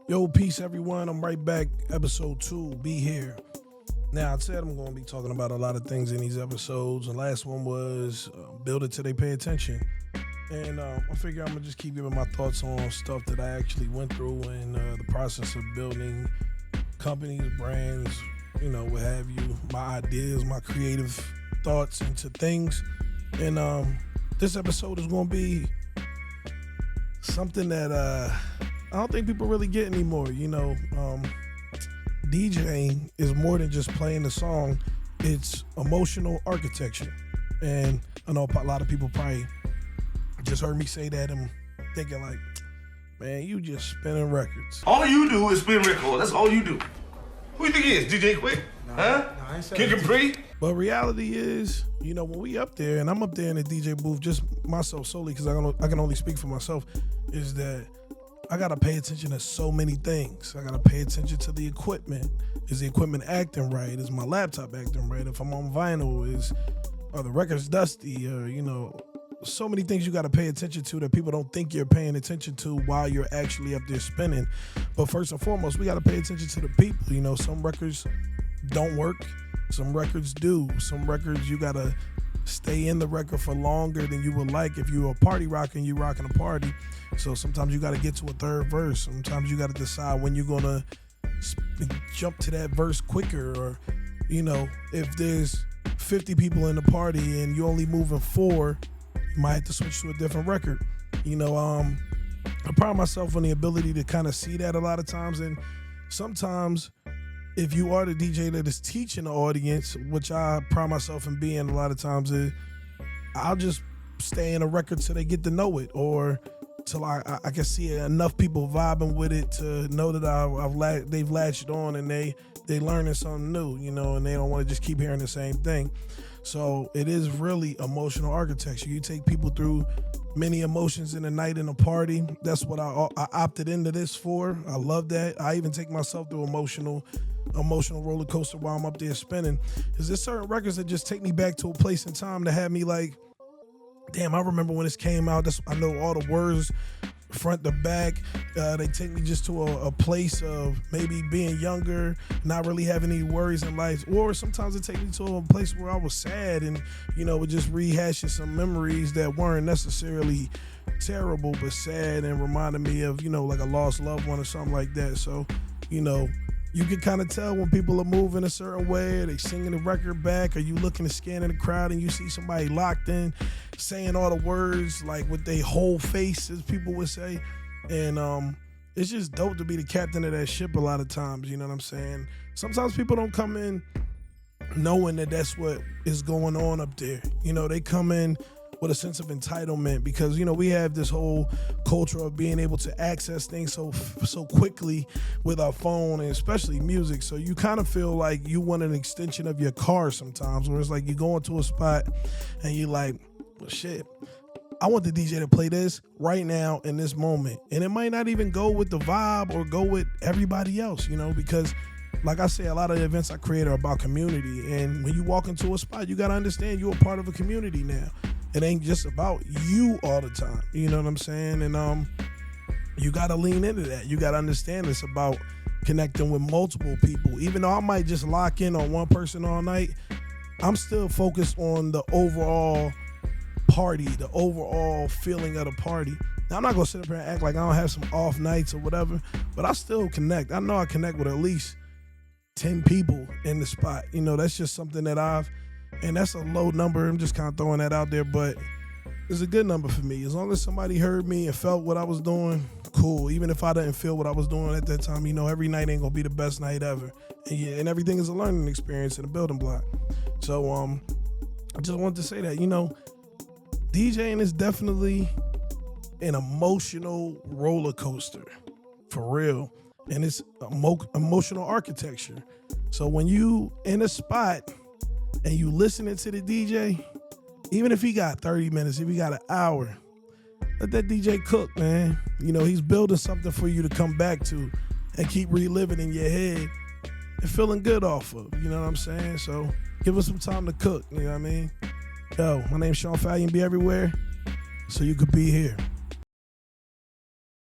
Yo, peace everyone. I'm right back. Episode 2. Be here. Now, I said I'm going to be talking about a lot of things in these episodes. The last one was build it till they pay attention. And I figure I'm going to just keep giving my thoughts on stuff that I actually went through in the process of building companies, brands, what have you, my ideas, my creative thoughts into things. And this episode is going to be something that I don't think people really get anymore. DJing is more than just playing the song. It's emotional architecture. And I know a lot of people probably just heard me say that and thinking like, man, you just spinning records. All you do is spin records. That's all you do. Who you think he is? DJ Quick? No, huh? No, I ain't Kid Capri? But reality is, when we up there, and I'm up there in the DJ booth, just myself solely, because I can only speak for myself, is that I gotta pay attention to so many things. I gotta pay attention to the equipment. Is the equipment acting right? Is my laptop acting right? If I'm on vinyl, are the records dusty? So many things you gotta pay attention to that people don't think you're paying attention to while you're actually up there spinning. But first and foremost, we gotta pay attention to the people. Some records don't work. Some records do. Some records you gotta stay in the record for longer than you would like. If you're a party rocker and you're rocking a party, so sometimes you got to get to a third verse. Sometimes you got to decide when you're going to jump to that verse quicker, or if there's 50 people in the party and you're only moving 4, you might have to switch to a different record. I pride myself on the ability to kind of see that a lot of times, and sometimes if you are the DJ that is teaching the audience, which I pride myself in being a lot of times, I'll just stay in a record till they get to know it, or till I can see enough people vibing with it to know that they've latched on and they learning something new, and they don't want to just keep hearing the same thing. So it is really emotional architecture. You take people through many emotions in a night in a party. That's what I opted into this for. I love that. I even take myself through emotional roller coaster while I'm up there spinning. Because there's certain records that just take me back to a place in time that had me like, damn, I remember when this came out. I know all the words front to back. They take me just to a place of maybe being younger, not really having any worries in life. Or sometimes it takes me to a place where I was sad and, it just rehashing some memories that weren't necessarily terrible, but sad, and reminded me of, like a lost loved one or something like that. So, you can kind of tell when people are moving a certain way, or they singing the record back, or you looking to scan in the crowd and you see somebody locked in, saying all the words like with their whole face, as people would say. And it's just dope to be the captain of that ship a lot of times, you know what I'm saying? Sometimes people don't come in knowing that that's what is going on up there. They come in with a sense of entitlement because, we have this whole culture of being able to access things so quickly with our phone, and especially music. So you kind of feel like you want an extension of your car sometimes, where it's like you go into a spot and you're like, well, shit, I want the DJ to play this right now in this moment. And it might not even go with the vibe or go with everybody else, because like I say, a lot of the events I create are about community. And when you walk into a spot, you got to understand you're a part of a community now. It ain't just about you all the time. You know what I'm saying? And you got to lean into that. You got to understand it's about connecting with multiple people. Even though I might just lock in on one person all night, I'm still focused on the overall party, the overall feeling of the party. Now, I'm not going to sit up here and act like I don't have some off nights or whatever, but I still connect. I know I connect with at least 10 people in the spot. That's just something that and that's a low number. I'm just kind of throwing that out there, but it's a good number for me. As long as somebody heard me and felt what I was doing, cool. Even if I didn't feel what I was doing at that time, every night ain't gonna be the best night ever. And everything is a learning experience and a building block. So I just wanted to say that, DJing is definitely an emotional roller coaster, for real. And it's emotional architecture. So when you in a spot and you listening to the DJ, even if he got 30 minutes, if he got an hour, let that DJ cook, man. He's building something for you to come back to and keep reliving in your head and feeling good off of. You know what I'm saying? So give us some time to cook. You know what I mean? Yo, my name's Falyon. Be everywhere so you could be here.